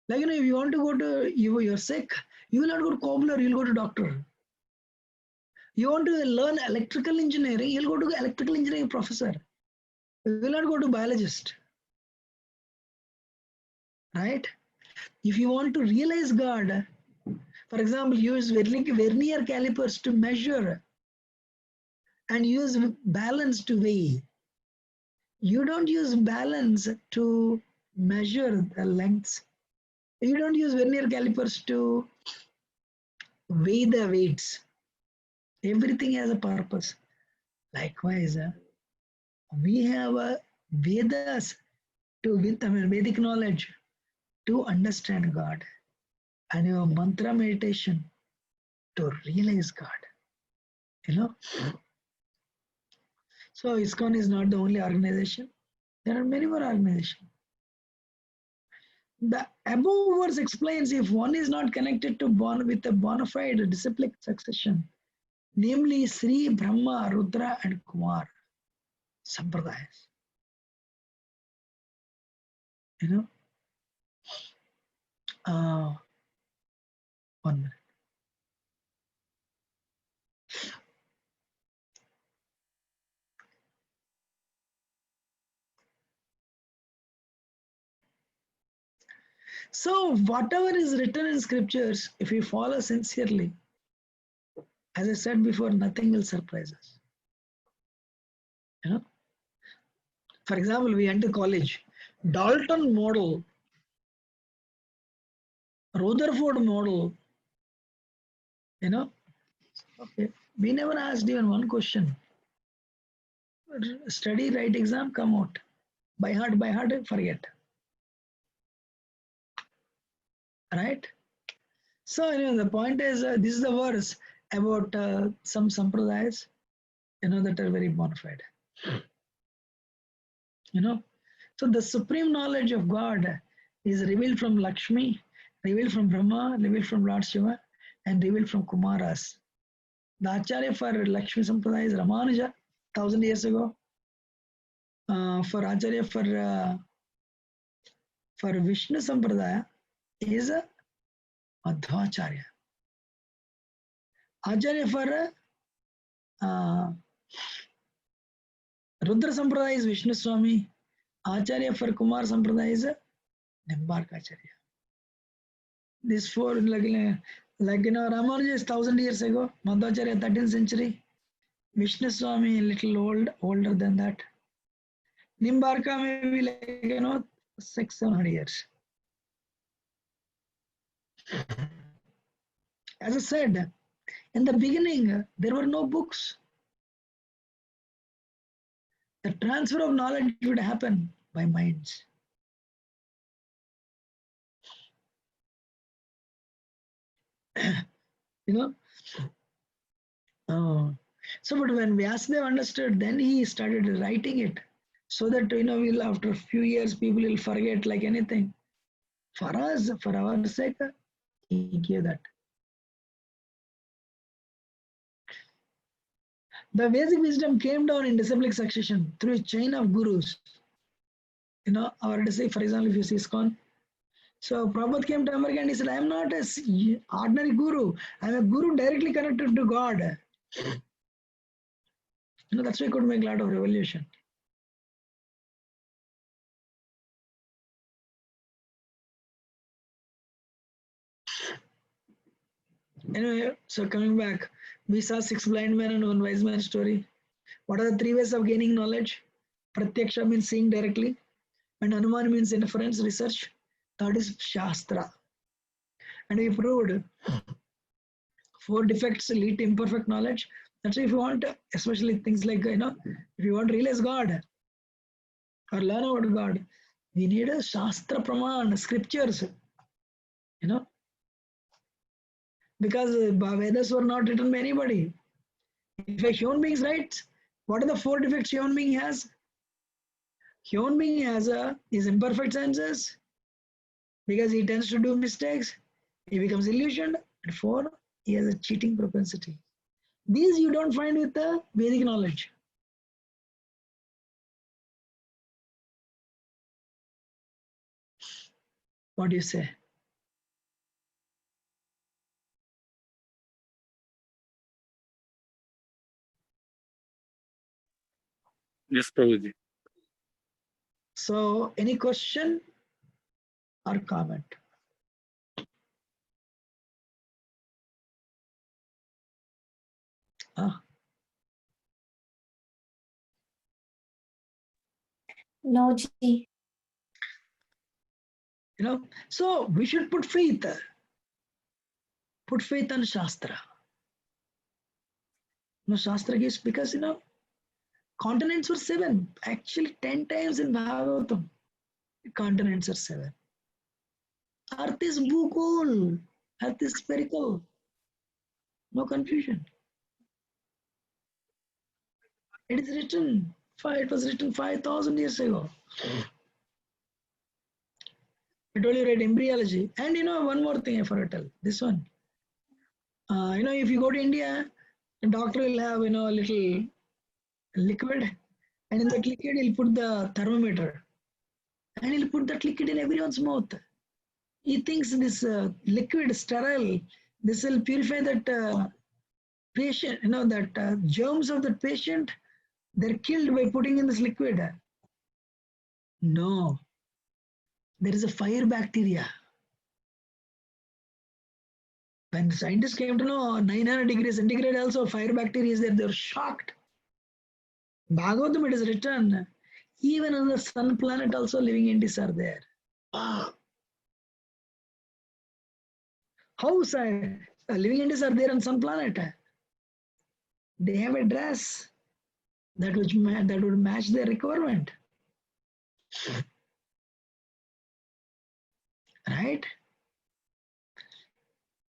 like if you want to go to, you're sick, you will not go to cobbler, you'll go to doctor. You want to learn electrical engineering, you'll go to electrical engineering professor. You will not go to biologist. Right? If you want to realize God, for example, use vernier calipers to measure and use balance to weigh. You don't use balance to measure the lengths. You don't use vernier calipers to weigh the weights. Everything has a purpose. Likewise, we have Vedas with Vedic knowledge to understand God, and your mantra meditation to realize God. You know? So ISKCON is not the only organization. There are many more organizations. The above verse explains if one is not connected to with a bona fide disciplic succession, namely Sri, Brahma, Rudra, and Kumar Sampradayas. You know, 1 minute. So whatever is written in scriptures, if we follow sincerely, as I said before, nothing will surprise us. You know, for example, we enter college, Dalton model, Rutherford model. You know, okay, we never asked even one question. Study, write exam, come out. By heart, forget. Right? So the point is, this is the verse about some sampradayas, that are very bona fide. So the supreme knowledge of God is revealed from Lakshmi, revealed from Brahma, revealed from Lord Shiva, and revealed from Kumaras. The Acharya for Lakshmi Sampradaya is Ramanuja, 1000 years ago. For Acharya for Vishnu Sampradaya is Madhvacharya. Acharya for Rudra Sampradaya is Vishnu Swami. Acharya for Kumar Sampradaya is Nimbarkacharya. These four, Ramanuja is 1000 years ago, Madhvacharya 13th century, Vishnu Swami a little older than that. Nimbarka maybe 600-700 years. As I said, in the beginning, there were no books. The transfer of knowledge would happen by minds. you know. So, but when Vyasadeva understood, then he started writing it, so that we'll, after a few years, people will forget like anything. For us, for our sake, he gave that. The Vedic wisdom came down in disciplic succession through a chain of gurus. Our say, for example, if you see ISKCON, so Prabhupada came to America and he said, I am not an ordinary guru. I am a guru directly connected to God. That's why he could make a lot of revolution. Anyway, so coming back, we saw 6 blind men and 1 wise man story. What are the 3 ways of gaining knowledge? Pratyaksha means seeing directly, and Anuman means inference, research. Third is Shastra. And we proved 4 defects lead to imperfect knowledge. That's why if you want, especially things like, if you want to realize God or learn about God, we need a Shastra Praman, scriptures, because Vedas were not written by anybody. If a human being writes, what are the 4 defects human being has? Human being has his imperfect senses, because he tends to do mistakes, he becomes illusioned, and 4, he has a cheating propensity. These you don't find with the Vedic knowledge. What do you say? Yes, Prabhuji. So, any question or comment? No, Ji. So we should put faith on Shastra. Shastra gives, because continents were 7, actually 10 times in Bhagavatam. Continents are 7. Earth is Bhugol, Earth is spherical. No confusion. It is written. It was written 5,000 years ago. I told you, read embryology. And one more thing I forgot to tell. This one. If you go to India, the doctor will have, a little liquid. And in that liquid, he'll put the thermometer. And he'll put that liquid in everyone's mouth. He thinks this liquid sterile, this will purify that patient, that germs of that patient, they're killed by putting in this liquid. No. There is a fire bacteria. When scientists came to know 900 degrees centigrade also fire bacteria is there, they were shocked. Bhagavatam, it is written, even on the sun planet also living entities are there. Wow. How living entities are there on sun planet? They have a dress that would match their requirement. Right?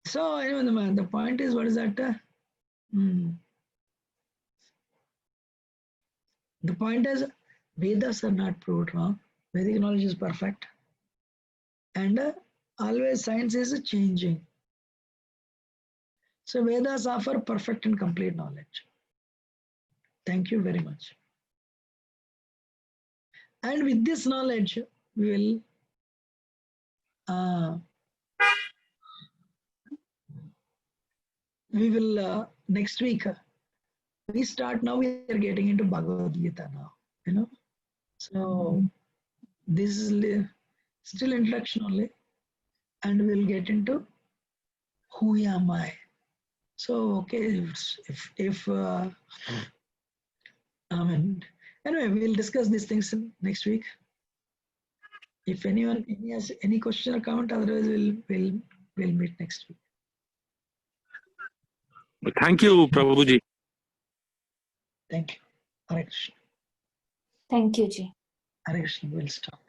So anyway, the point is, what is that? The point is, Vedas are not proved wrong. Vedic knowledge is perfect. And always science is changing. So Vedas offer perfect and complete knowledge. Thank you very much. And with this knowledge, we will next week, we start now, we are getting into Bhagavad-Gita now, So this is still introduction only, and we'll get into who am I. So, okay, anyway, we'll discuss these things next week. If anyone has any question or comment, otherwise we'll meet next week. Thank you, Prabhuji. Thank you. Hare Krishna. Thank you, Ji. Hare Krishna. We'll stop.